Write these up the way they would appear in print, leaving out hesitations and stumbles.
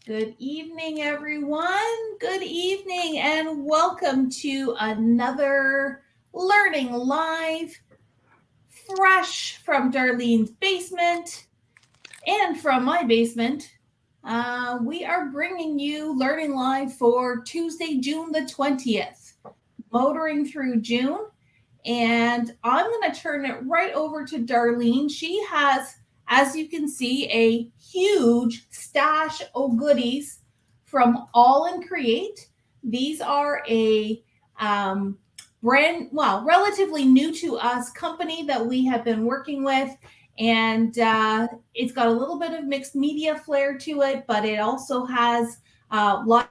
Good evening, everyone. Good evening, and welcome to another Learning Live, fresh from Darlene's basement and from my basement. We are bringing you Learning Live for Tuesday, June the 20th, motoring through June. And I'm going to turn it right over to Darlene. She has, as you can see, a huge stash of goodies from Aall Create. These are a relatively new to us company that we have been working with. And it's got a little bit of mixed media flair to it, but it also has lots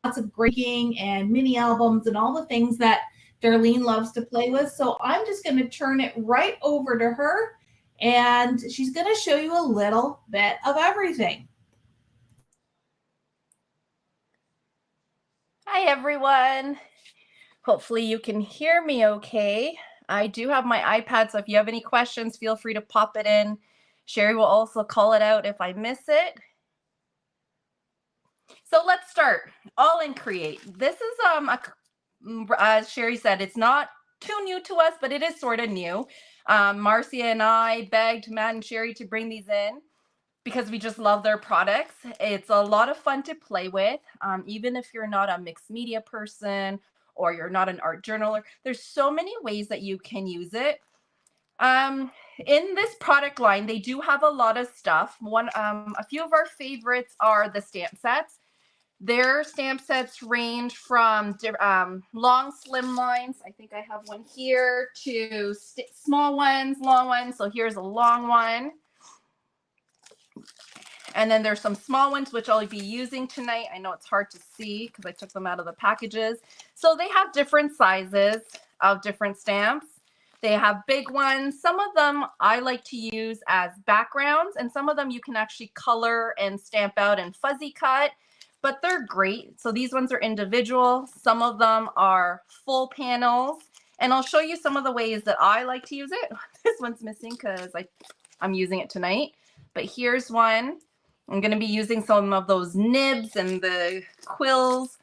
of breaking and mini albums and all the things that Darlene loves to play with. So I'm just going to turn it right over to her, and she's going to show you a little bit of everything. Hi, everyone. Hopefully you can hear me okay. I do have my iPad, so if you have any questions, feel free to pop it in. Sherry will also call it out if I miss it. So let's start. Aall Create. This is, as Sherry said, it's not too new to us, but it is sort of new. Marcia and I begged Matt and Sherry to bring these in because we just love their products. It's a lot of fun to play with, even if you're not a mixed media person or you're not an art journaler. There's so many ways that you can use it. In this product line, they do have a lot of stuff. A few of our favorites are the stamp sets. Their stamp sets range from long slim lines, I think I have one here, to small ones, long ones. So here's a long one. And then there's some small ones, which I'll be using tonight. I know it's hard to see because I took them out of the packages. So they have different sizes of different stamps. They have big ones. Some of them I like to use as backgrounds, and some of them you can actually color and stamp out and fuzzy cut, but they're great. So these ones are individual. Some of them are full panels, and I'll show you some of the ways that I like to use it. This one's missing because I'm using it tonight, but here's one. I'm going to be using some of those nibs and the quills.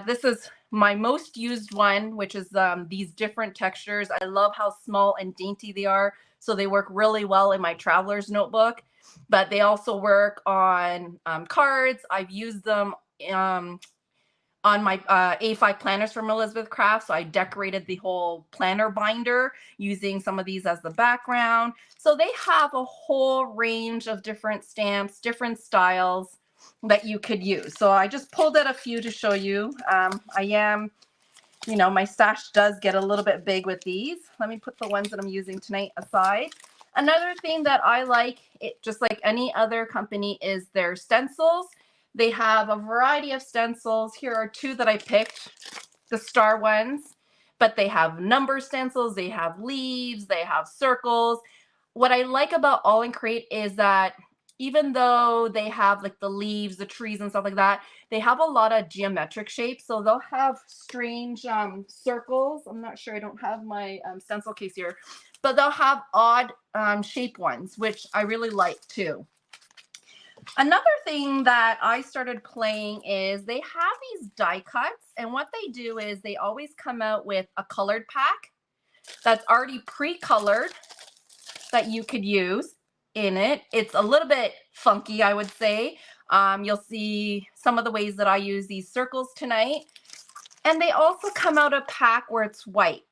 This is my most used one, which is these different textures. I love how small and dainty they are. So they work really well in my traveler's notebook, but they also work on cards. I've used them on my A5 planners from Elizabeth Craft. So I decorated the whole planner binder using some of these as the background. So they have a whole range of different stamps, different styles that you could use. So I just pulled out a few to show you. My stash does get a little bit big with these. Let me put the ones that I'm using tonight aside. Another thing that I like, just like any other company, is their stencils. They have a variety of stencils. Here are two that I picked, the star ones, but they have number stencils, they have leaves, they have circles. What I like about Aall Create is that even though they have like the leaves, the trees and stuff like that, they have a lot of geometric shapes. So they'll have strange circles. I'm not sure, I don't have my stencil case here, but they'll have odd shape ones, which I really like too. Another thing that I started playing is they have these die cuts, and what they do is they always come out with a colored pack that's already pre-colored that you could use in it. It's a little bit funky, I would say. You'll see some of the ways that I use these circles tonight. And they also come out a pack where it's white.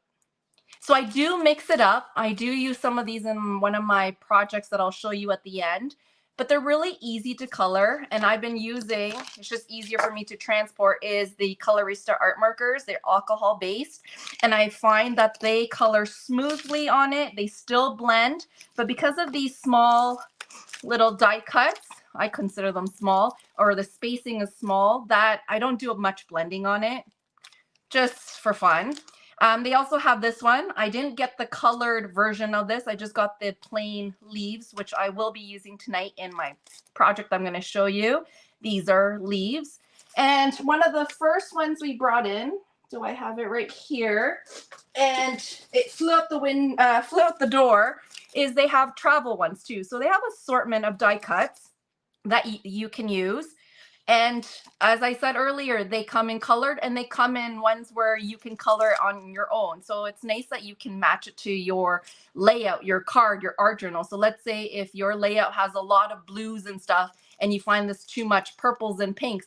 So I do mix it up. I do use some of these in one of my projects that I'll show you at the end, but they're really easy to color. And I've been using, it's just easier for me to transport, is the Colorista art markers. They're alcohol based. And I find that they color smoothly on it. They still blend, but because of these small little die cuts, I consider them small, or the spacing is small, that I don't do much blending on it, just for fun. They also have this one. I didn't get the colored version of this. I just got the plain leaves, which I will be using tonight in my project I'm going to show you. These are leaves. And one of the first ones we brought in, do I have it right here? And it flew out the door, is they have travel ones too. So they have assortment of die cuts. that you can use. And as I said earlier, they come in colored and they come in ones where you can color on your own. So it's nice that you can match it to your layout, your card, your art journal. So let's say if your layout has a lot of blues and stuff and you find this too much purples and pinks,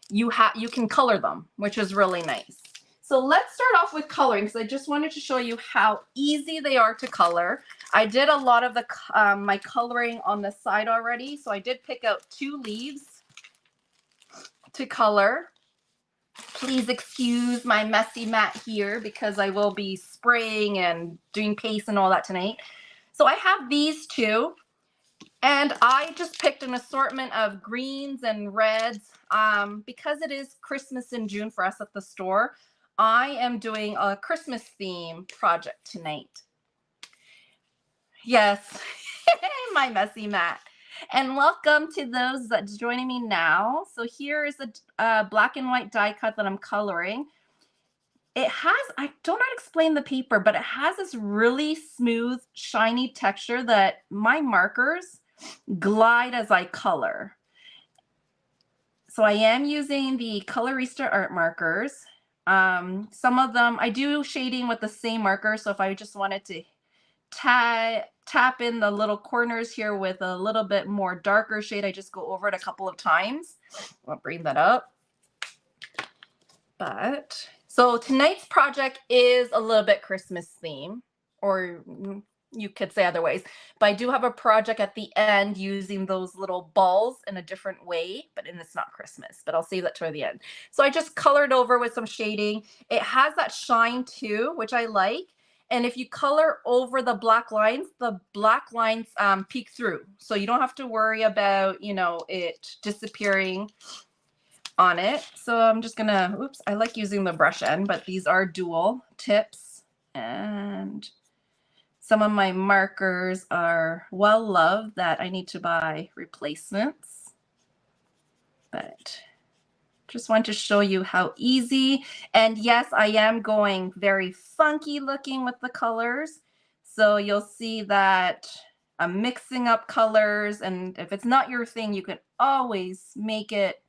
you can color them, which is really nice. So let's start off with coloring, because I just wanted to show you how easy they are to color. I did a lot of the my coloring on the side already. So I did pick out 2 leaves to color. Please excuse my messy mat here because I will be spraying and doing paste and all that tonight. So I have these 2, and I just picked an assortment of greens and reds because it is Christmas in June for us at the store. I am doing a Christmas theme project tonight. Yes, my messy mat. And welcome to those that's joining me now. So here is a black and white die cut that I'm coloring. It has, I don't know how to explain the paper, but it has this really smooth, shiny texture that my markers glide as I color. So I am using the Colorista art markers. Some of them, I do shading with the same marker. So if I just wanted to tap in the little corners here with a little bit more darker shade, I just go over it a couple of times. I'll bring that up. But so tonight's project is a little bit Christmas theme, or you could say other ways, but I do have a project at the end using those little balls in a different way, and it's not Christmas, but I'll save that toward the end. So I just colored over with some shading. It has that shine too, which I like. And if you color over the black lines peek through. So you don't have to worry about, it disappearing on it. So I'm just gonna, oops, I like using the brush end, but these are dual tips. And some of my markers are well loved that I need to buy replacements. But just want to show you how easy. And yes, I am going very funky looking with the colors. So you'll see that I'm mixing up colors. And if it's not your thing, you can always make it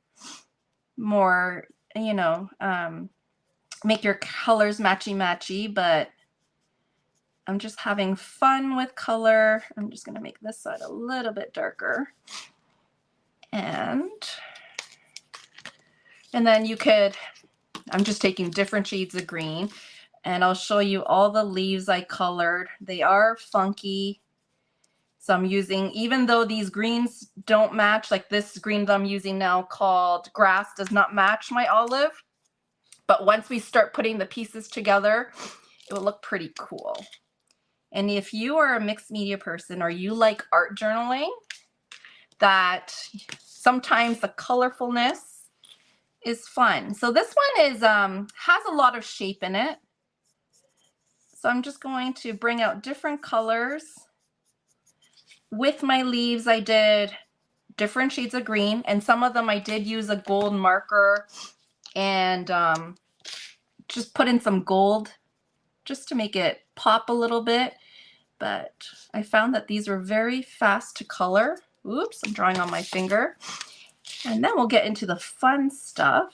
more, make your colors matchy, but I'm just having fun with color. I'm just gonna make this side a little bit darker. And then you could, I'm just taking different shades of green, and I'll show you all the leaves I colored. They are funky. So I'm using, even though these greens don't match, like this green that I'm using now called Grass does not match my olive. But once we start putting the pieces together, it will look pretty cool. And if you are a mixed media person or you like art journaling, that sometimes the colorfulness is fun. So this one is has a lot of shape in it. So I'm just going to bring out different colors. With my leaves, I did different shades of green, and some of them I did use a gold marker and just put in some gold just to make it pop a little bit. But I found that these were very fast to color. Oops, I'm drawing on my finger. And then we'll get into the fun stuff.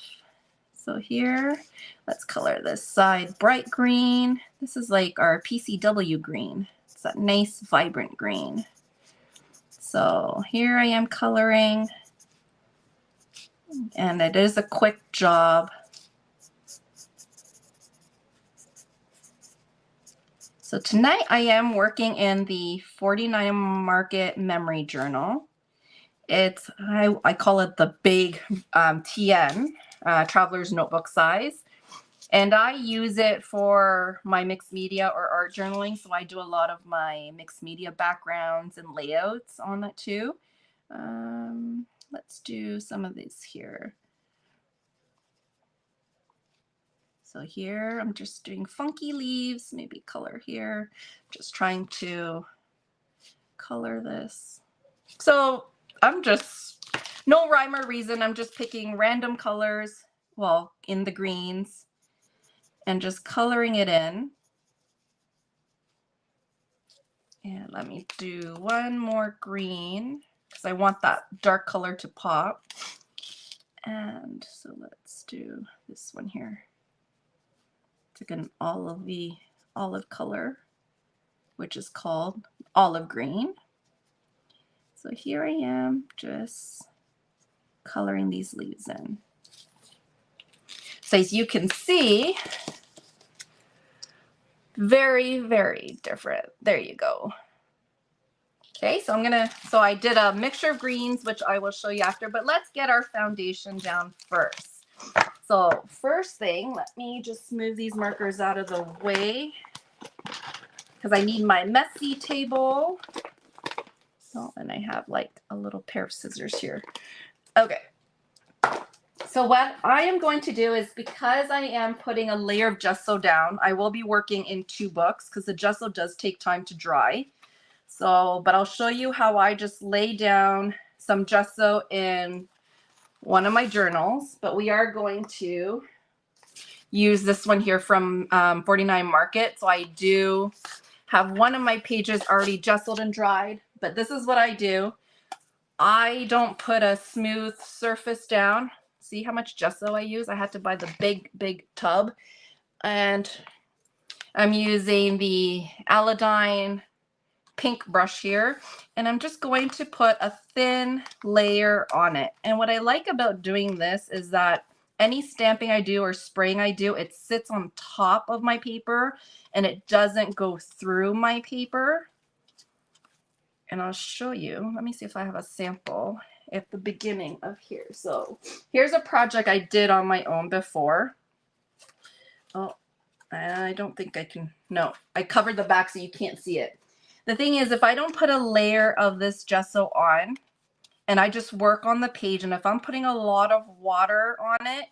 So here, let's color this side bright green. This is like our PCW green. It's that nice, vibrant green. So here I am coloring, and it is a quick job. So tonight I am working in the 49 Market Memory Journal. It's, I call it the big TN, Traveler's Notebook size. And I use it for my mixed media or art journaling. So I do a lot of my mixed media backgrounds and layouts on that too. Let's do some of these here. So here I'm just doing funky leaves, maybe color here, just trying to color this. So I'm just, no rhyme or reason, I'm just picking random colors, well, in the greens, and just coloring it in. And let me do one more green, because I want that dark color to pop. And so let's do this one here. It's like an olive color, which is called olive green. So here I am just coloring these leaves in. So as you can see, very, very different. There you go. Okay, so I did a mixture of greens, which I will show you after, but let's get our foundation down first. So first thing, let me just move these markers out of the way because I need my messy table. Oh, and I have like a little pair of scissors here. Okay. So what I am going to do is, because I am putting a layer of gesso down, I will be working in 2 books because the gesso does take time to dry. So, but I'll show you how I just lay down some gesso in one of my journals, but we are going to use this one here from 49 Market. So I do have one of my pages already gessoed and dried, but this is what I do. I don't put a smooth surface down. See how much gesso I use? I had to buy the big tub, and I'm using the Aall pink brush here, and I'm just going to put a thin layer on it. And what I like about doing this is that any stamping I do or spraying I do, it sits on top of my paper and it doesn't go through my paper. And I'll show you. Let me see if I have a sample at the beginning of here. So here's a project I did on my own before. Oh, I don't think I can. No, I covered the back so you can't see it. The thing is, if I don't put a layer of this gesso on and I just work on the page, and if I'm putting a lot of water on it,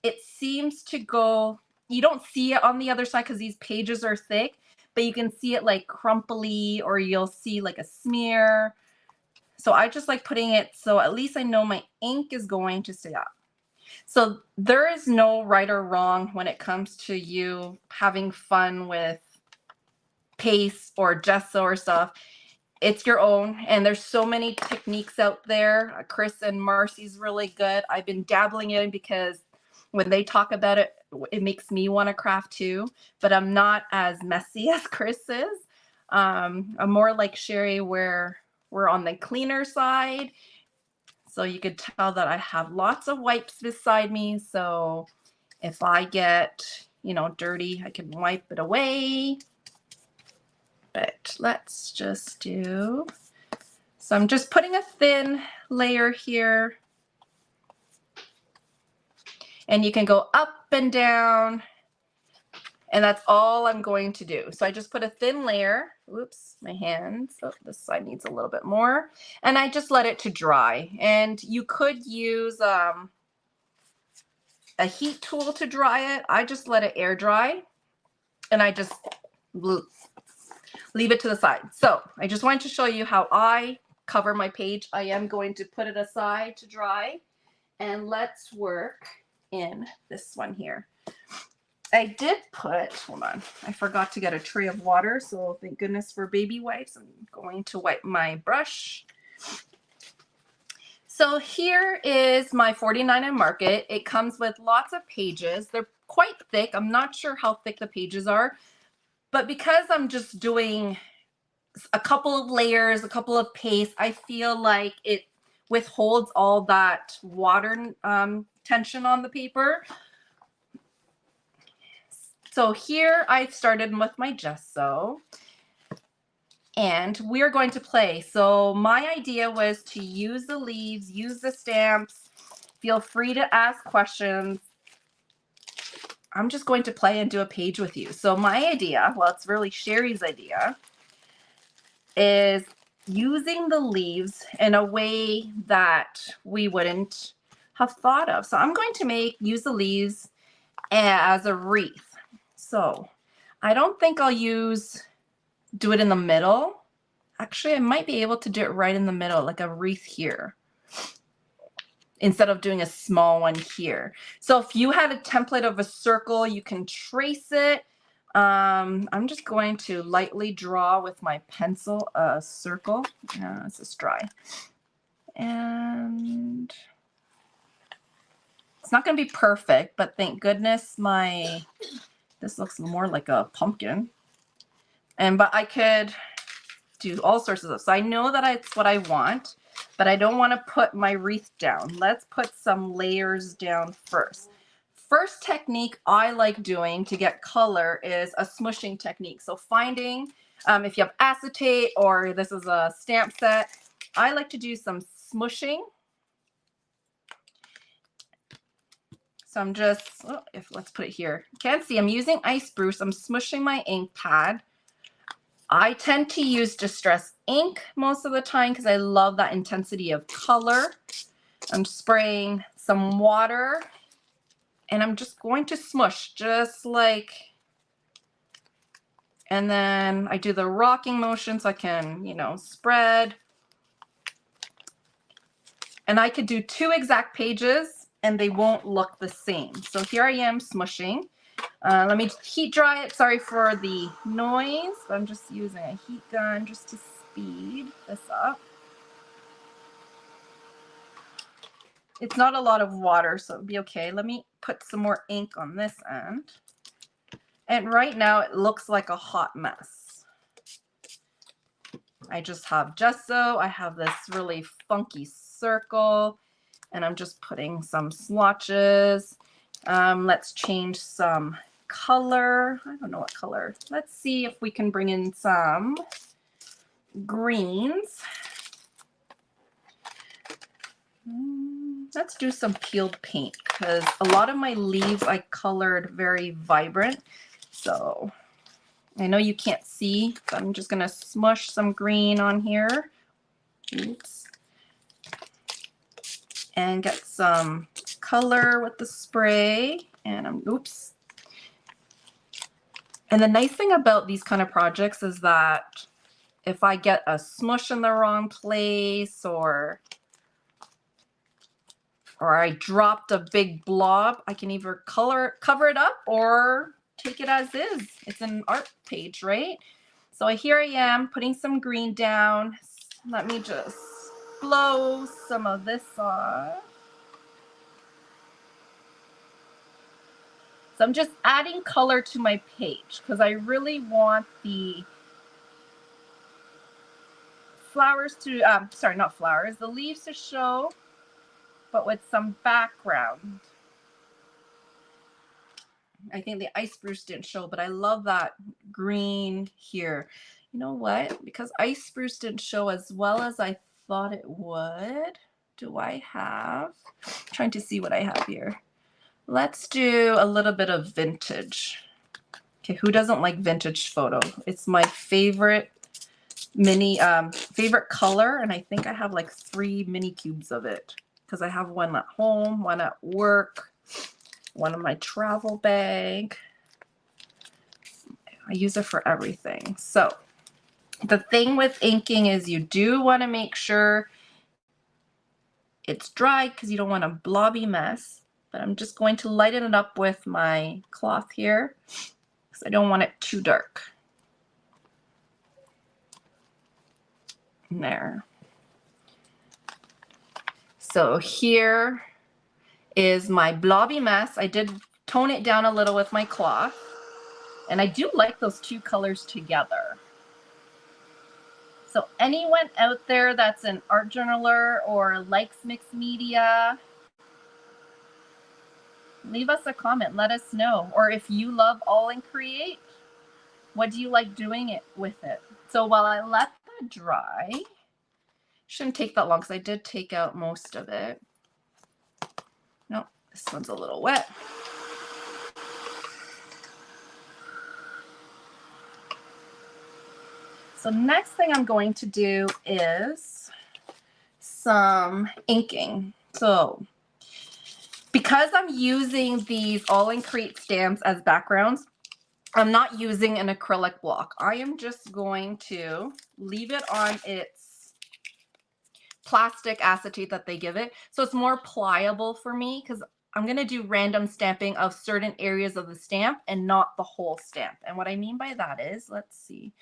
it seems to go, you don't see it on the other side because these pages are thick, but you can see it like crumply, or you'll see like a smear. So I just like putting it so at least I know my ink is going to stay up. So there is no right or wrong when it comes to you having fun with paste or gesso or stuff. It's your own, and there's so many techniques out there. Chris and Marcy's really good. I've been dabbling in because when they talk about it, it makes me want to craft too, but I'm not as messy as Chris is. I'm more like Sherry, where we're on the cleaner side. So you could tell that I have lots of wipes beside me. So if I get, dirty, I can wipe it away. But let's just do, so I'm just putting a thin layer here, and you can go up and down, and that's all I'm going to do. So I just put a thin layer. Oops, my hands. Oh, this side needs a little bit more. And I just let it to dry. And you could use a heat tool to dry it. I just let it air dry, and I just leave it to the side. So I just wanted to show you how I cover my page. I am going to put it aside to dry, and let's work in this one here. I did put, hold on, I forgot to get a tray of water, so thank goodness for baby wipes. I'm going to wipe my brush. So here is my 49 in Market. It comes with lots of pages. They're quite thick. I'm not sure how thick the pages are, but because I'm just doing a couple of layers, a couple of pastes, I feel like it withholds all that water tension on the paper. So here I started with my gesso, and we're going to play. So my idea was to use the leaves, use the stamps. Feel free to ask questions. I'm just going to play and do a page with you. So my idea, well, it's really Sherry's idea, is using the leaves in a way that we wouldn't have thought of. So I'm going to use the leaves as a wreath. So I don't think I'll do it in the middle. Actually, I might be able to do it right in the middle, like a wreath here, instead of doing a small one here. So if you had a template of a circle, you can trace it. I'm just going to lightly draw with my pencil a circle. This is dry. And it's not going to be perfect, but thank goodness this looks more like a pumpkin. But I could do all sorts of stuff. So I know that it's what I want, but I don't want to put my wreath down. Let's put some layers down first. First technique I like doing to get color is a smushing technique. So finding, if you have acetate or this is a stamp set, I like to do some smushing. So I'm just, let's put it here. You can't see, I'm using ice spruce. I'm smushing my ink pad. I tend to use distress ink most of the time because I love that intensity of color. I'm spraying some water and I'm just going to smush just like, and then I do the rocking motion so I can, you know, spread. And I could do 2 exact pages and they won't look the same. So here I am smushing. Let me heat dry it. Sorry for the noise. I'm just using a heat gun just to speed this up. It's not a lot of water, so it'll be okay. Let me put some more ink on this end. And right now it looks like a hot mess. I just have gesso. I have this really funky circle, and I'm just putting some swatches. Let's change some color. I don't know what color. Let's see if we can bring in some greens. Let's do some peeled paint because a lot of my leaves I colored very vibrant. So I know you can't see, but I'm just going to smush some green on here. Oops. And get some color with the spray. And oops. And the nice thing about these kind of projects is that if I get a smush in the wrong place or I dropped a big blob, I can either cover it up or take it as is. It's an art page, right? So here I am putting some green down. Let me just blow some of this off. So I'm just adding color to my page because I really want the flowers to, sorry, not flowers, the leaves to show, but with some background. I think the ice spruce didn't show, but I love that green here. You know what? Because ice spruce didn't show as well as I thought it would. Do I have? I'm trying to see what I have here. Let's do a little bit of vintage. Okay, who doesn't like vintage photo? It's my favorite favorite color, and I think I have like 3 mini cubes of it because I have one at home, one at work, one in my travel bag. I use it for everything. So the thing with inking is you do want to make sure it's dry because you don't want a blobby mess. But I'm just going to lighten it up with my cloth here because I don't want it too dark. There. So here is my blobby mess. I did tone it down a little with my cloth. And I do like those 2 colors together. So anyone out there that's an art journaler or likes mixed media, leave us a comment. Let us know. Or if you love Aall Create, what do you like doing it with it? So while I let that dry, shouldn't take that long because I did take out most of it. Nope, this one's a little wet. So next thing I'm going to do is some inking. So because I'm using these Aall Create stamps as backgrounds, I'm not using an acrylic block. I am just going to leave it on its plastic acetate that they give it. So it's more pliable for me because I'm going to do random stamping of certain areas of the stamp and not the whole stamp. And what I mean by that is, let's see.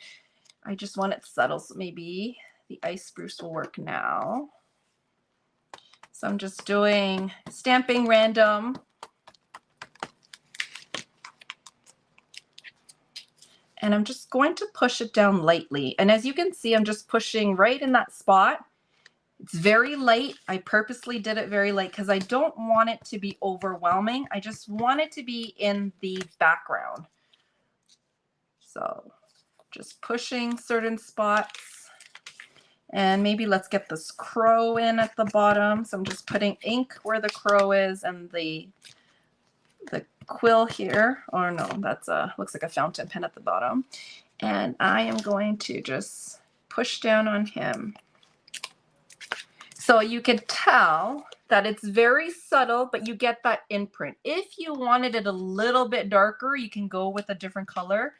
I just want it subtle, so maybe the ice spruce will work now. So I'm just doing stamping random. And I'm just going to push it down lightly. And as you can see, I'm just pushing right in that spot. It's very light. I purposely did it very light because I don't want it to be overwhelming. I just want it to be in the background. So just pushing certain spots. And maybe let's get this crow in at the bottom. So I'm just putting ink where the crow is and the quill here. Or no, that's looks like a fountain pen at the bottom. And I am going to just push down on him. So you could tell that it's very subtle, but you get that imprint. If you wanted it a little bit darker, you can go with a different color.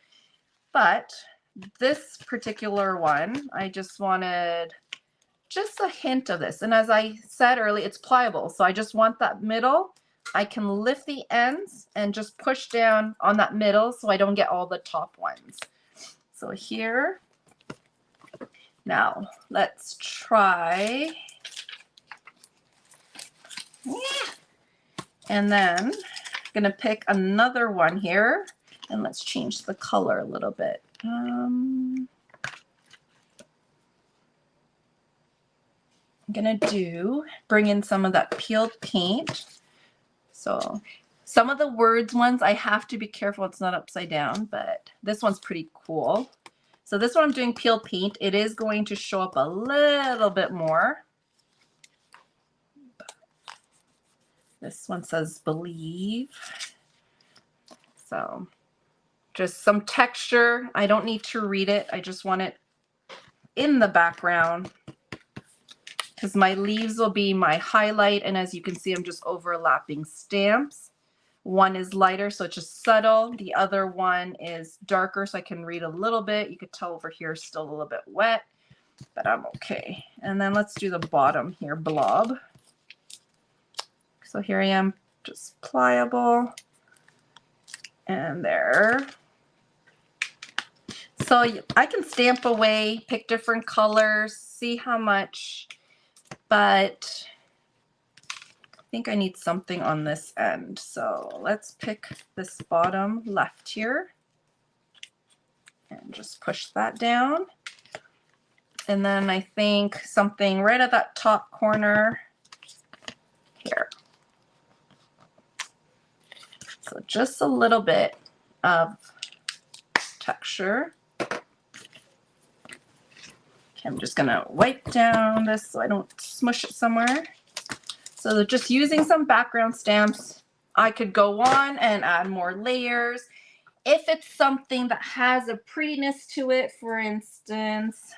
But this particular one, I just wanted just a hint of this. And as I said earlier, it's pliable. So I just want that middle. I can lift the ends and just push down on that middle so I don't get all the top ones. So here, now let's try. And then I'm gonna pick another one here and let's change the color a little bit. I'm gonna bring in some of that peeled paint. So some of the words ones, I have to be careful it's not upside down, but this one's pretty cool. So this one I'm doing peeled paint. It is going to show up a little bit more. This one says believe. So just some texture. I don't need to read it. I just want it in the background because my leaves will be my highlight. And as you can see, I'm just overlapping stamps. One is lighter, so it's just subtle. The other one is darker, so I can read a little bit. You could tell over here is still a little bit wet, but I'm okay. And then let's do the bottom here, blob. So here I am, just pliable. And there. So I can stamp away, pick different colors, see how much, but I think I need something on this end. So let's pick this bottom left here and just push that down. And then I think something right at that top corner here. So just a little bit of texture. Okay, I'm just gonna wipe down this so I don't smush it somewhere. So just using some background stamps, I could go on and add more layers. If it's something that has a prettiness to it, for instance,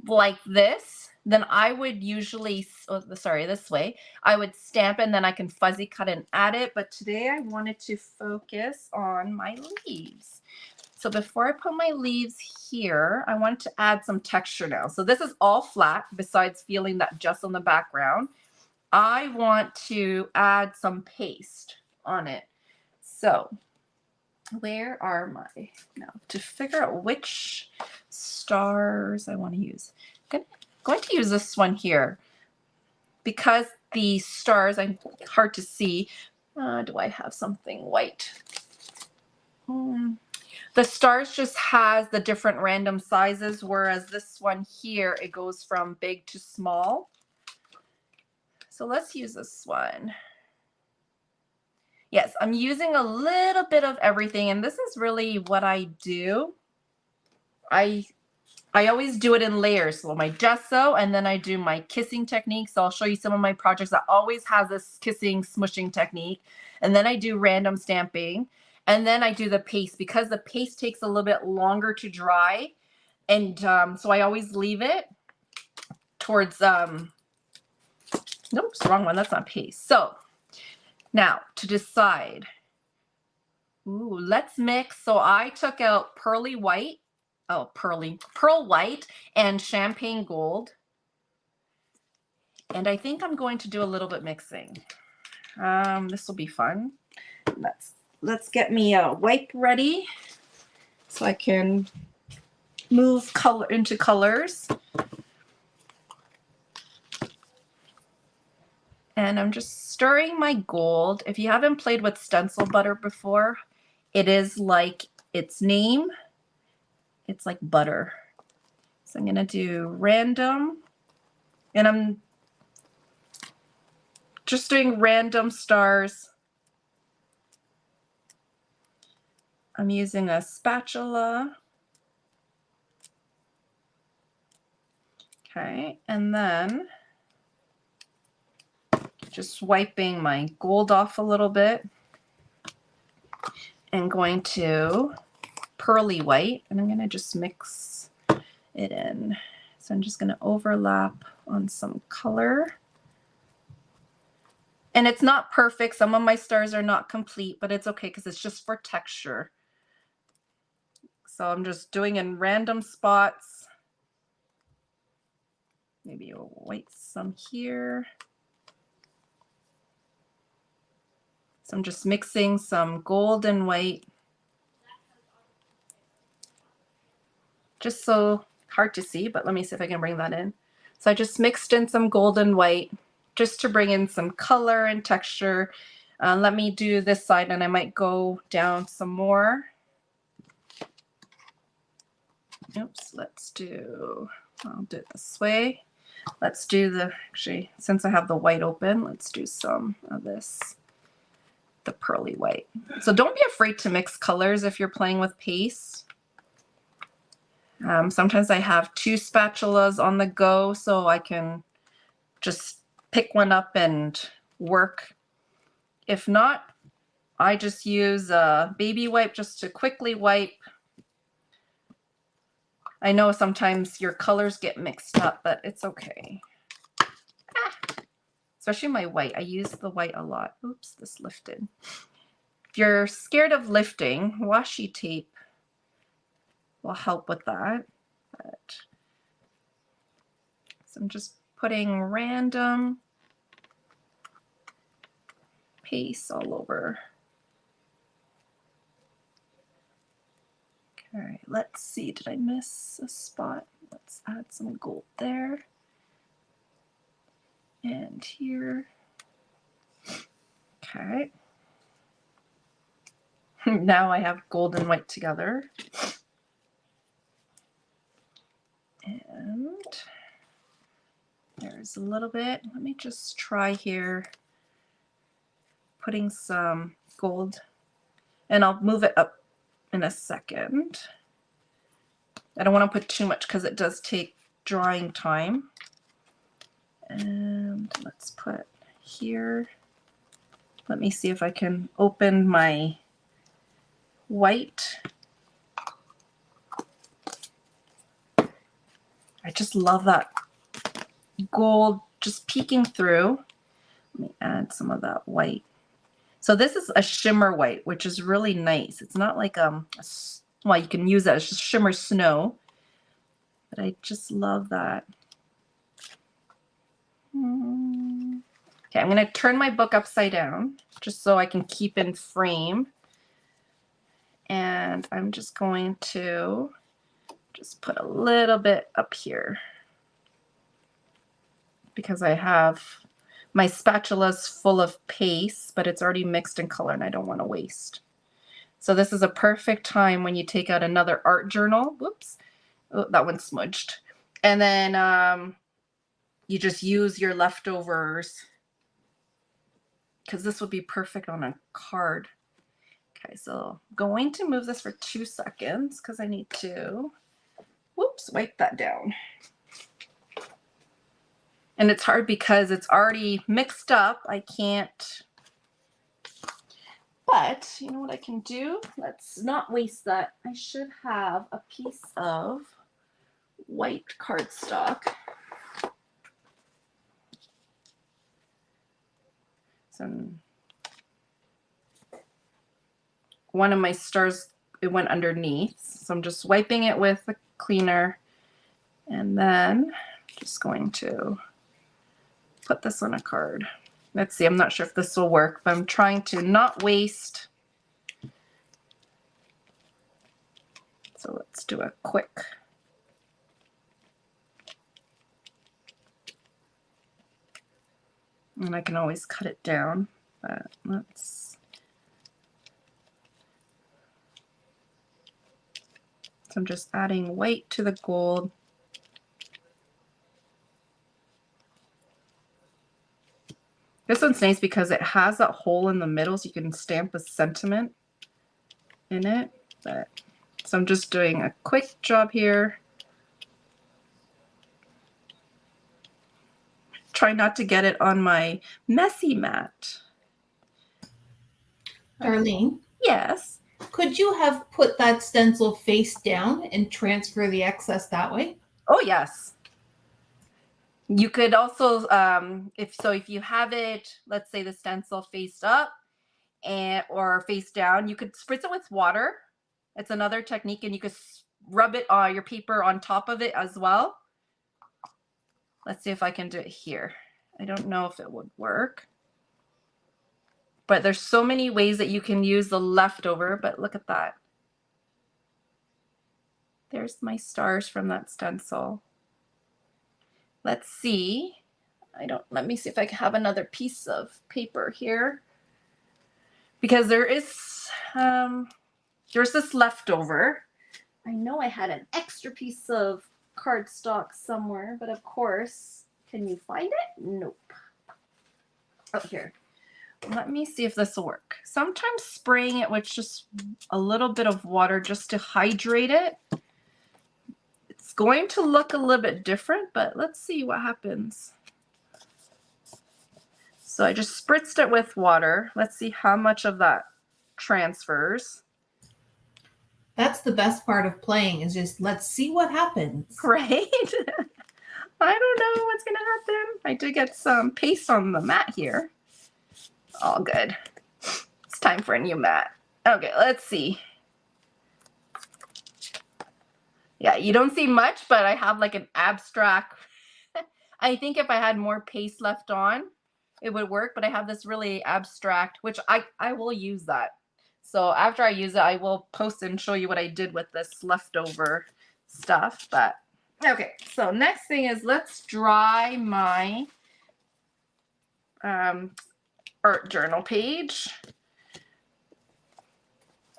like this, then I would usually, this way, I would stamp and then I can fuzzy cut and add it. But today I wanted to focus on my leaves. So before I put my leaves here, I wanted to add some texture now. So this is all flat besides feeling that just on the background. I want to add some paste on it. So where are my, now to figure out which stars I want to use. I'm going to use this one here because the stars, I'm hard to see. Do I have something white? The stars just has the different random sizes, whereas this one here, it goes from big to small. So let's use this one. Yes, I'm using a little bit of everything, and this is really what I do. I always do it in layers. So my gesso, and then I do my kissing technique. So I'll show you some of my projects that always has this kissing, smushing technique. And then I do random stamping. And then I do the paste because the paste takes a little bit longer to dry. And so I always leave it towards, nope, wrong one. That's not paste. So now to decide, ooh, let's mix. So I took out pearl white and champagne gold. And I think I'm going to do a little bit mixing. This will be fun. Let's get me a wipe ready so I can move color into colors. And I'm just stirring my gold. If you haven't played with stencil butter before, it is like its name. It's like butter. So I'm gonna do random, and I'm just doing random stars. I'm using a spatula. Okay, and then just wiping my gold off a little bit and going to pearly white, and I'm gonna just mix it in. So I'm just gonna overlap on some color. And it's not perfect. Some of my stars are not complete, but it's okay because it's just for texture. So I'm just doing in random spots. Maybe a white some here. So I'm just mixing some gold and white. Just so hard to see, but let me see if I can bring that in. So I just mixed in some gold and white just to bring in some color and texture. Let me do this side, and I might go down some more. Oops, I'll do it this way. Let's do actually, since I have the white open, let's do some of this, the pearly white. So don't be afraid to mix colors if you're playing with paste. Sometimes I have 2 spatulas on the go, so I can just pick one up and work. If not, I just use a baby wipe just to quickly wipe. I know sometimes your colors get mixed up, but it's okay. Especially my white. I use the white a lot. Oops, this lifted. If you're scared of lifting, washi tape will help with that. So I'm just putting random paste all over. All right, let's see. Did I miss a spot? Let's add some gold there. And here. Okay. Now I have gold and white together. And there's a little bit. Let me just try here putting some gold, and I'll move it up in a second. I don't want to put too much because it does take drying time. And let's put here. Let me see if I can open my white. I just love that gold just peeking through. Let me add some of that white. So this is a shimmer white, which is really nice. It's not like well, you can use that as just shimmer snow, but I just love that. Okay, I'm going to turn my book upside down just so I can keep in frame. And I'm just going to just put a little bit up here because I have my spatula's full of paste, but it's already mixed in color and I don't want to waste. So this is a perfect time when you take out another art journal. Whoops, oh, that one smudged. And then you just use your leftovers because this would be perfect on a card. Okay, so I'm going to move this for 2 seconds because I need to, whoops, wipe that down. And it's hard because it's already mixed up. I can't, but you know what I can do? Let's not waste that. I should have a piece of white cardstock. So one of my stars, it went underneath. So I'm just wiping it with a cleaner and then just going to put this on a card. Let's see, I'm not sure if this will work, but I'm trying to not waste. So let's do a quick. And I can always cut it down, but let's. So I'm just adding white to the gold. This one's nice because it has that hole in the middle so you can stamp a sentiment in it. But so I'm just doing a quick job here. Try not to get it on my messy mat. Darlene? Yes. Could you have put that stencil face down and transfer the excess that way? Oh, yes. You could also, if you have it, let's say the stencil faced up or face down, you could spritz it with water. It's another technique, and you could rub it your paper on top of it as well. Let's see if I can do it here. I don't know if it would work, but there's so many ways that you can use the leftover. But look at that. There's my stars from that stencil. Let's see. Let me see if I can have another piece of paper here, because there's this leftover. I know I had an extra piece of cardstock somewhere, but of course, can you find it? Nope. Oh, here. Let me see if this will work. Sometimes spraying it with just a little bit of water just to hydrate it. It's going to look a little bit different, but let's see what happens. So I just spritzed it with water. Let's see how much of that transfers. That's the best part of playing, is just let's see what happens. Right? I don't know what's going to happen. I did get some paste on the mat here. All good. It's time for a new mat. Okay, let's see. Yeah, you don't see much, but I have like an abstract. I think if I had more paste left on, it would work, but I have this really abstract, which I will use that. So after I use it, I will post and show you what I did with this leftover stuff. But okay, so next thing is let's dry my art journal page.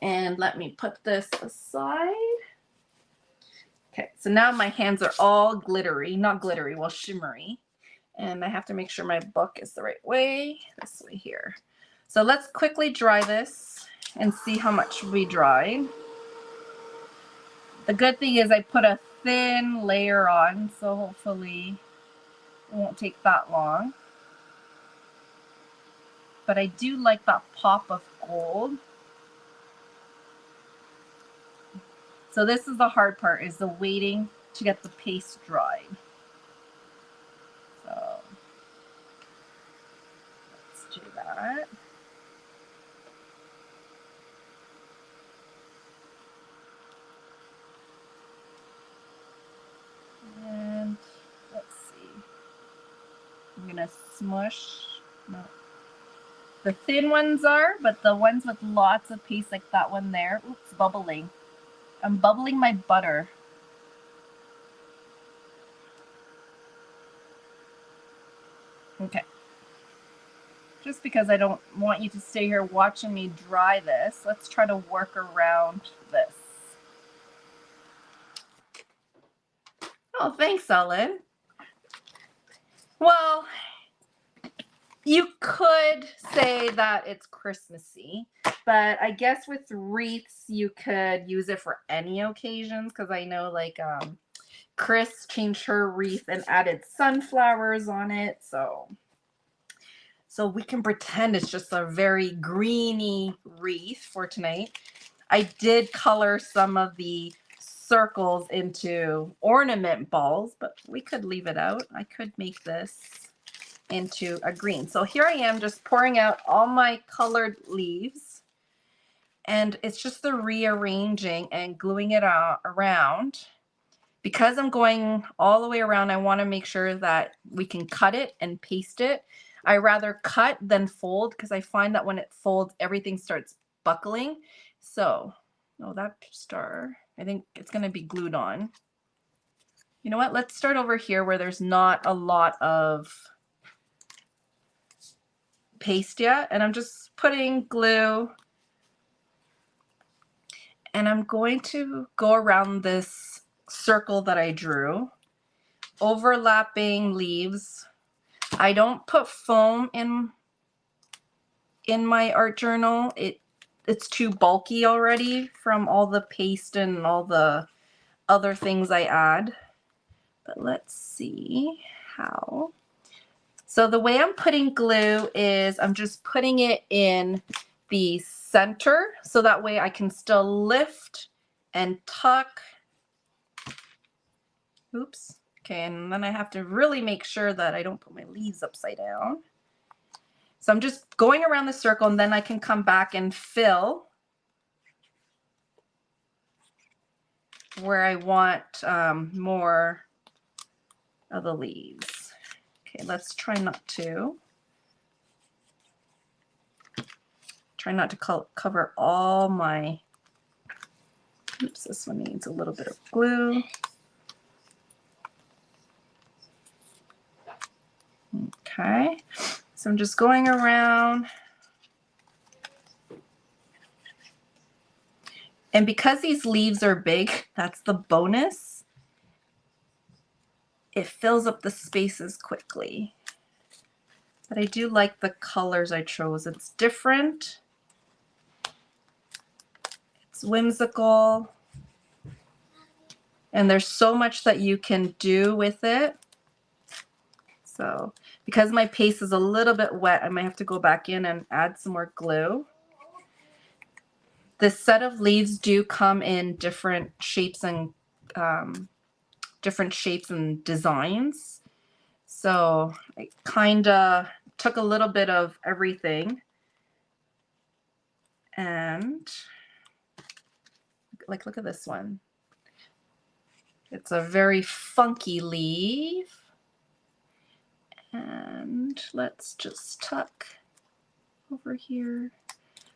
And let me put this aside. Okay, so now my hands are all glittery, not glittery, well, shimmery. And I have to make sure my book is the right way, this way here. So let's quickly dry this and see how much we dried. The good thing is I put a thin layer on, so hopefully it won't take that long. But I do like that pop of gold. So this is the hard part, is the waiting to get the paste dried. So let's do that. And let's see. I'm gonna smush. No. The thin ones are, but the ones with lots of paste, like that one there, oops, bubbling. I'm bubbling my butter. Okay. Just because I don't want you to stay here watching me dry this, let's try to work around this. Oh, thanks, Ellen. Well, you could say that it's Christmassy, but I guess with wreaths, you could use it for any occasions, because I know like Chris changed her wreath and added sunflowers on it, so we can pretend it's just a very greeny wreath for tonight. I did color some of the circles into ornament balls, but we could leave it out. I could make this into a green. So here I am just pouring out all my colored leaves, and it's just the rearranging and gluing it around. Because I'm going all the way around, I want to make sure that we can cut it and paste it. I rather cut than fold, because I find that when it folds, everything starts buckling. So, oh, that star, I think it's going to be glued on. You know what? Let's start over here where there's not a lot of paste yet, and I'm just putting glue, and I'm going to go around this circle that I drew, overlapping leaves. I don't put foam in my art journal. It's too bulky already from all the paste and all the other things I add. But let's see how. So the way I'm putting glue is I'm just putting it in the center, so that way I can still lift and tuck. Oops. Okay, and then I have to really make sure that I don't put my leaves upside down. So I'm just going around the circle, and then I can come back and fill where I want more of the leaves. Okay, let's try not to cover all my, oops, this one needs a little bit of glue. Okay, so I'm just going around. And because these leaves are big, that's the bonus. It fills up the spaces quickly. But I do like the colors I chose. It's different. It's whimsical. And there's so much that you can do with it. So because my paste is a little bit wet, I might have to go back in and add some more glue. This set of leaves do come in different shapes and designs. So I kind of took a little bit of everything, and like, look at this one. It's a very funky leaf. And let's just tuck over here.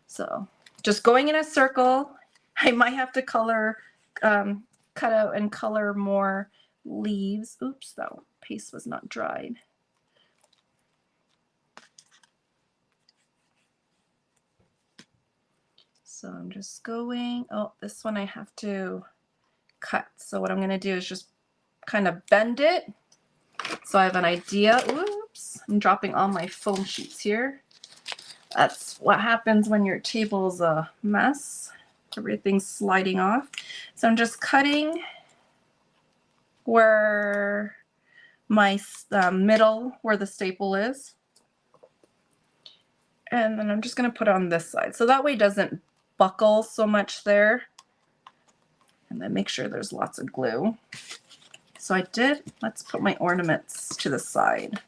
So just going in a circle. I might have to color, cut out and color more leaves. Oops, that paste was not dried. So I'm just going, oh, this one I have to cut. So what I'm going to do is just kind of bend it so I have an idea. Oops, I'm dropping all my foam sheets here. That's what happens when your table's a mess. Everything's sliding off. So I'm just cutting where my middle, where the staple is. And then I'm just going to put it on this side. So that way it doesn't buckle so much there. And then make sure there's lots of glue. So let's put my ornaments to the side.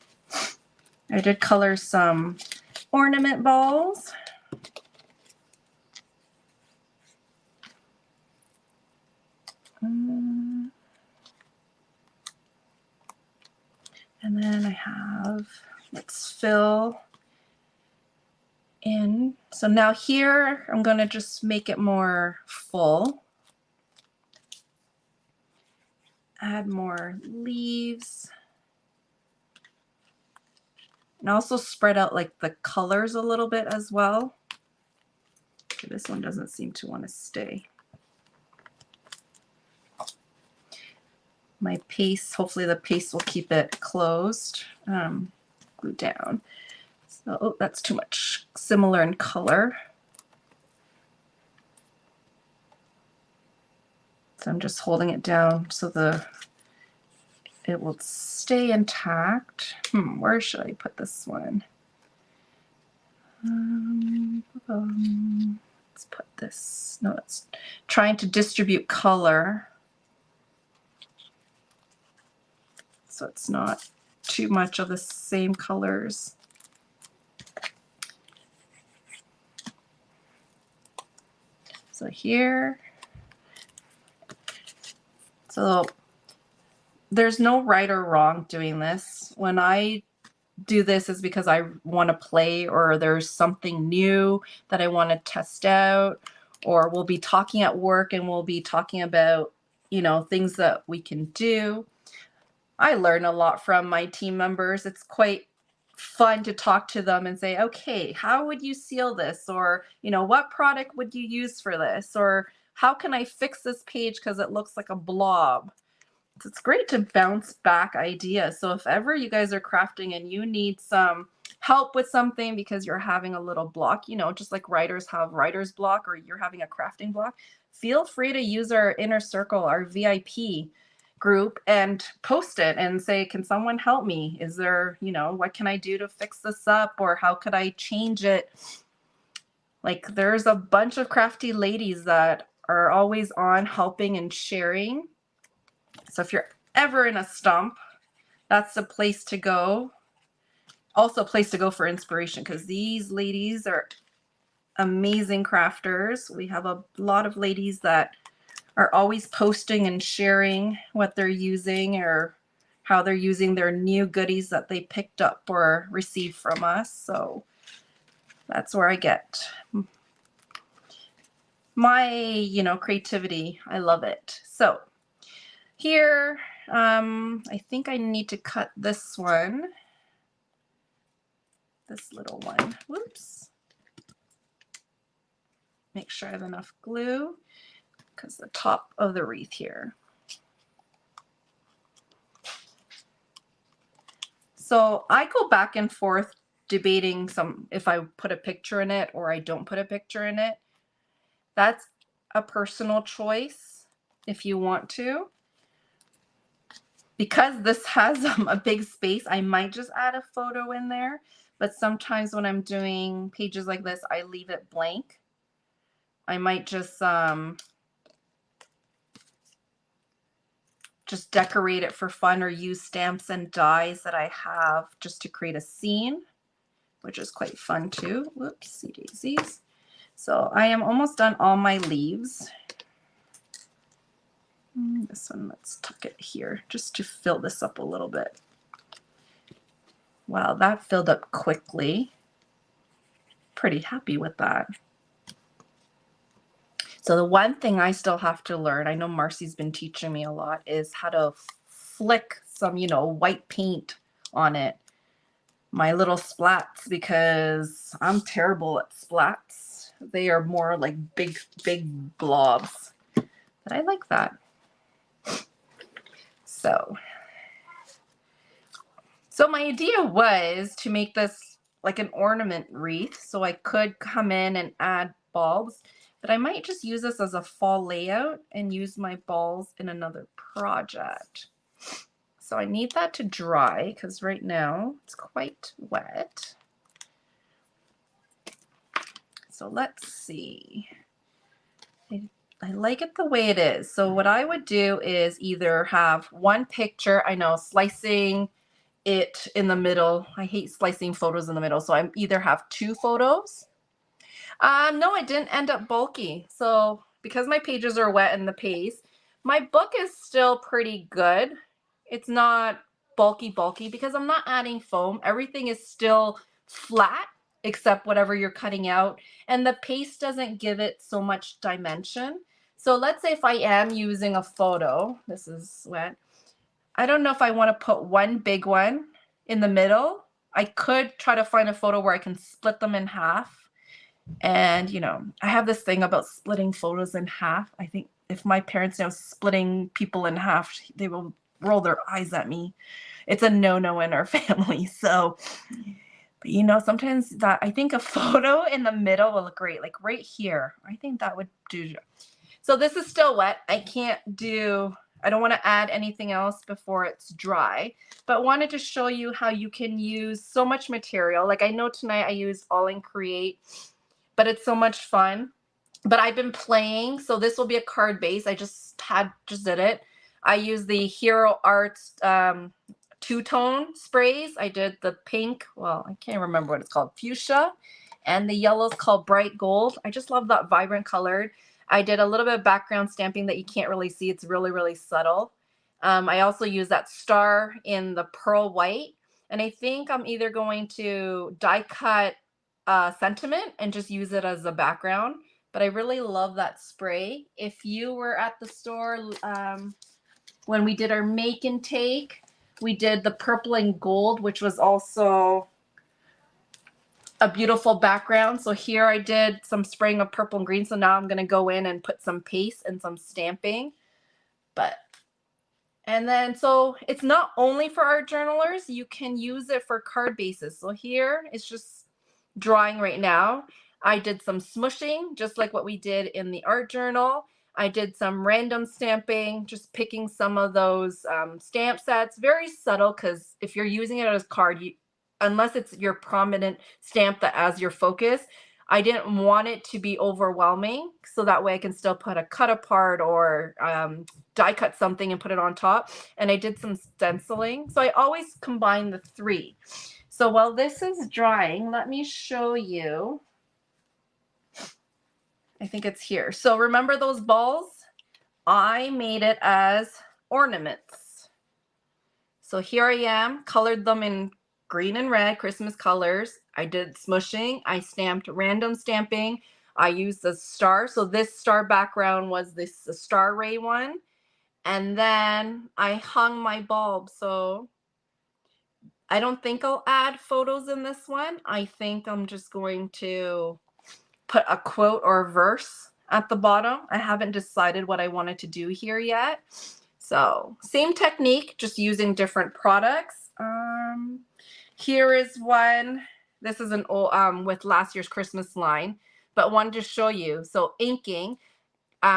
I did color some ornament balls. And then I have, let's fill in. So now here, I'm going to just make it more full. Add more leaves. And also spread out like the colors a little bit as well. Okay, this one doesn't seem to want to stay. My paste, hopefully the paste will keep it closed, glued down. So, oh, that's too much similar in color. So I'm just holding it down so it will stay intact. Where should I put this one? Let's put this, no, it's trying to distribute color. So it's not too much of the same colors. So here, so there's no right or wrong doing this. When I do this is because I want to play, or there's something new that I want to test out, or we'll be talking at work and we'll be talking about, things that we can do. I learn a lot from my team members. It's quite fun to talk to them and say, okay, how would you seal this? Or, what product would you use for this? Or how can I fix this page because it looks like a blob? So it's great to bounce back ideas. So if ever you guys are crafting and you need some help with something because you're having a little block, just like writers have writer's block, or you're having a crafting block, feel free to use our inner circle, our VIP group, and post it and say, can someone help me? Is there, what can I do to fix this up? Or how could I change it? Like, there's a bunch of crafty ladies that are always on helping and sharing. So if you're ever in a stump, that's the place to go. Also a place to go for inspiration, because these ladies are amazing crafters. We have a lot of ladies that are always posting and sharing what they're using or how they're using their new goodies that they picked up or received from us. So that's where I get my, creativity. I love it. So here, I think I need to cut this one, this little one. Whoops. Make sure I have enough glue, because the top of the wreath here. So I go back and forth debating if I put a picture in it or I don't put a picture in it. That's a personal choice if you want to. Because this has a big space, I might just add a photo in there. But sometimes when I'm doing pages like this, I leave it blank. I might just decorate it for fun, or use stamps and dies that I have just to create a scene, which is quite fun too. Whoopsie daisies. So I am almost done all my leaves. This one, let's tuck it here just to fill this up a little bit. Wow, that filled up quickly. Pretty happy with that. So the one thing I still have to learn, I know Marcy's been teaching me a lot, is how to flick some, white paint on it. My little splats, because I'm terrible at splats. They are more like big blobs. But I like that. So my idea was to make this like an ornament wreath, so I could come in and add bulbs, but I might just use this as a fall layout and use my balls in another project. So I need that to dry, because right now it's quite wet. So let's see. I like it the way it is. So what I would do is either have one picture, I know, slicing it in the middle. I hate slicing photos in the middle. So I either have two photos. No, it didn't end up bulky. So because my pages are wet in the paste, my book is still pretty good. It's not bulky because I'm not adding foam. Everything is still flat except whatever you're cutting out. And the paste doesn't give it so much dimension. So let's say if I am using a photo, this is wet. I don't know if I want to put one big one in the middle. I could try to find a photo where I can split them in half. And, I have this thing about splitting photos in half. I think if my parents know splitting people in half, they will roll their eyes at me. It's a no-no in our family. So, but sometimes that, I think a photo in the middle will look great. Like right here, I think that would do. So this is still wet. I don't want to add anything else before it's dry, but wanted to show you how you can use so much material. Like I know tonight I used Aall Create, but it's so much fun. But I've been playing, so this will be a card base. I just did it. I used the Hero Arts two-tone sprays. I did the pink, well, I can't remember what it's called, fuchsia, and the yellow is called bright gold. I just love that vibrant colored. I did a little bit of background stamping that you can't really see. It's really subtle. I also use that star in the pearl white. And I think I'm either going to die cut sentiment and just use it as a background. But I really love that spray. If you were at the store when we did our make and take, we did the purple and gold, which was also a beautiful background. So here I did some spraying of purple and green. So now I'm going to go in and put some paste and some stamping. And then, so it's not only for art journalers, you can use it for card bases. So here it's just drawing right now. I did some smushing, just like what we did in the art journal. I did some random stamping, just picking some of those stamp sets. Very subtle, because if you're using it as card, unless it's your prominent stamp that as your focus, I didn't want it to be overwhelming, so that way I can still put a cut apart or die cut something and put it on top. And I did some stenciling. So I always combine the three. So while this is drying, let me show you. I think it's here. So remember those balls? I made it as ornaments. So here I am, colored them in green and red, Christmas colors. I did smushing. I stamped random stamping. I used a star. So this star background was the star ray one. And then I hung my bulb. So I don't think I'll add photos in this one. I think I'm just going to put a quote or a verse at the bottom. I haven't decided what I wanted to do here yet. So same technique, just using different products. Here is one. This is an old with last year's Christmas line, but wanted to show you. So inking.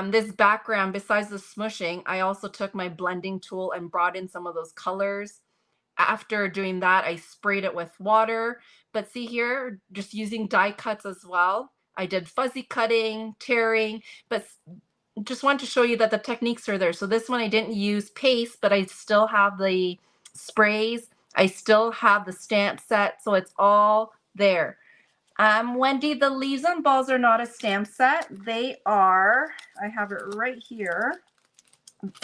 This background, besides the smushing, I also took my blending tool and brought in some of those colors. After doing that, I sprayed it with water. But see here, just using die cuts as well. I did fuzzy cutting, tearing, but just want to show you that the techniques are there. So this one I didn't use paste, but I still have the sprays. I still have the stamp set, so it's all there. Wendy, the leaves and balls are not a stamp set. They are, I have it right here.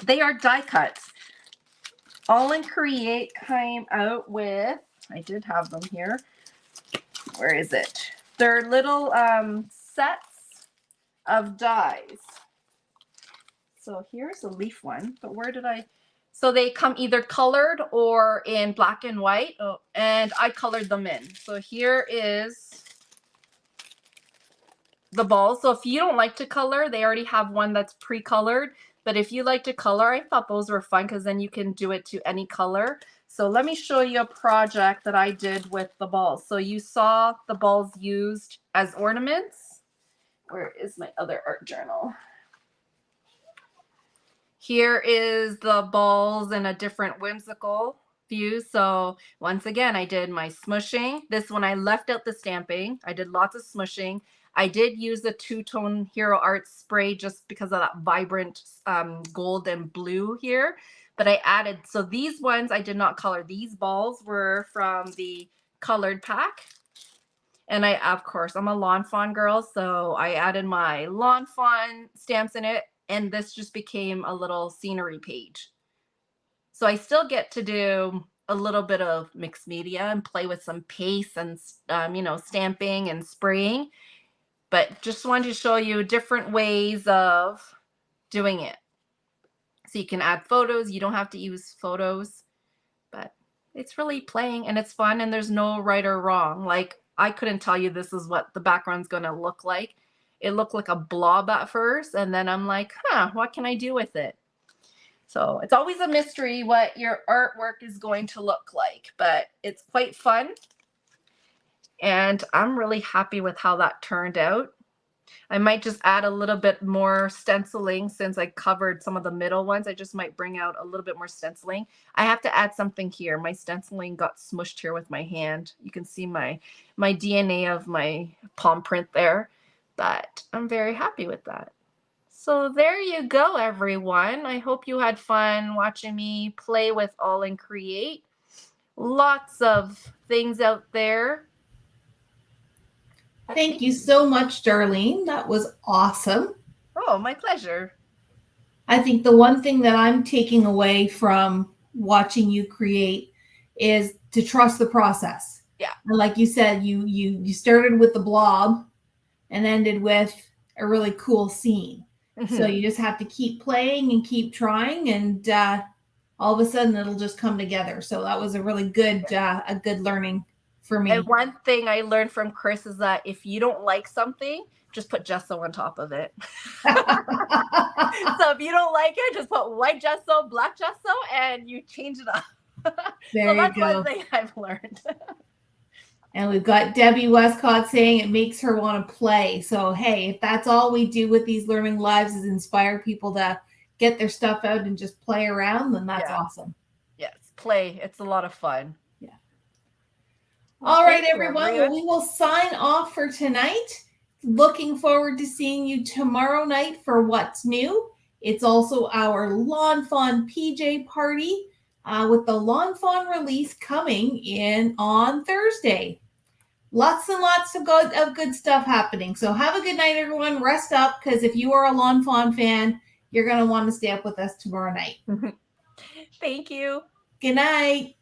They are die cuts. Aall Create came out with, I did have them here. Where is it? They're little sets of dies. So here's a leaf one, but where did I? So they come either colored or in black and white, and I colored them in. So here is the balls. So if you don't like to color, they already have one that's pre-colored. But if you like to color, I thought those were fun because then you can do it to any color. So let me show you a project that I did with the balls. So you saw the balls used as ornaments. Where is my other art journal? Here is the balls in a different whimsical view. So once again, I did my smushing. This one I left out the stamping. I did lots of smushing. I did use the two-tone Hero Art spray just because of that vibrant gold and blue here. But I added, so these ones I did not color. These balls were from the colored pack. And I, of course, I'm a lawn fawn girl, so I added my lawn fawn stamps in it. And this just became a little scenery page. So I still get to do a little bit of mixed media and play with some paste and, stamping and spraying. But just wanted to show you different ways of doing it. So you can add photos. You don't have to use photos. But it's really playing and it's fun and there's no right or wrong. Like I couldn't tell you this is what the background's going to look like. It looked like a blob at first. And then I'm like, what can I do with it? So it's always a mystery what your artwork is going to look like. But it's quite fun. And I'm really happy with how that turned out. I might just add a little bit more stenciling since I covered some of the middle ones. I just might bring out a little bit more stenciling. I have to add something here. My stenciling got smushed here with my hand. You can see my DNA of my palm print there. But I'm very happy with that. So there you go, everyone. I hope you had fun watching me play with Aall Create. Lots of things out there. Thank you so much, Darlene. That was awesome. Oh, my pleasure. I think the one thing that I'm taking away from watching you create is to trust the process. Yeah. And like you said, you started with the blob and ended with a really cool scene. Mm-hmm. So you just have to keep playing and keep trying, and all of a sudden it'll just come together. So that was a really good a good learning for me. And one thing I learned from Chris is that if you don't like something, just put gesso on top of it. So if you don't like it, just put white gesso, black gesso, and you change it up. There so that's you go. one thing I've learned. And we've got Debbie Westcott saying it makes her want to play. So, hey, if that's all we do with these learning lives is inspire people to get their stuff out and just play around, then that's awesome. Yes, play. It's a lot of fun. Yeah. All right, everyone. Well, we will sign off for tonight. Looking forward to seeing you tomorrow night for What's New. It's also our Lawn Fawn PJ party with the Lawn Fawn release coming in on Thursday. Lots and lots of good stuff happening. So have a good night, everyone. Rest up, because if you are a Lawn Fawn fan, you're going to want to stay up with us tomorrow night. Thank you. Good night.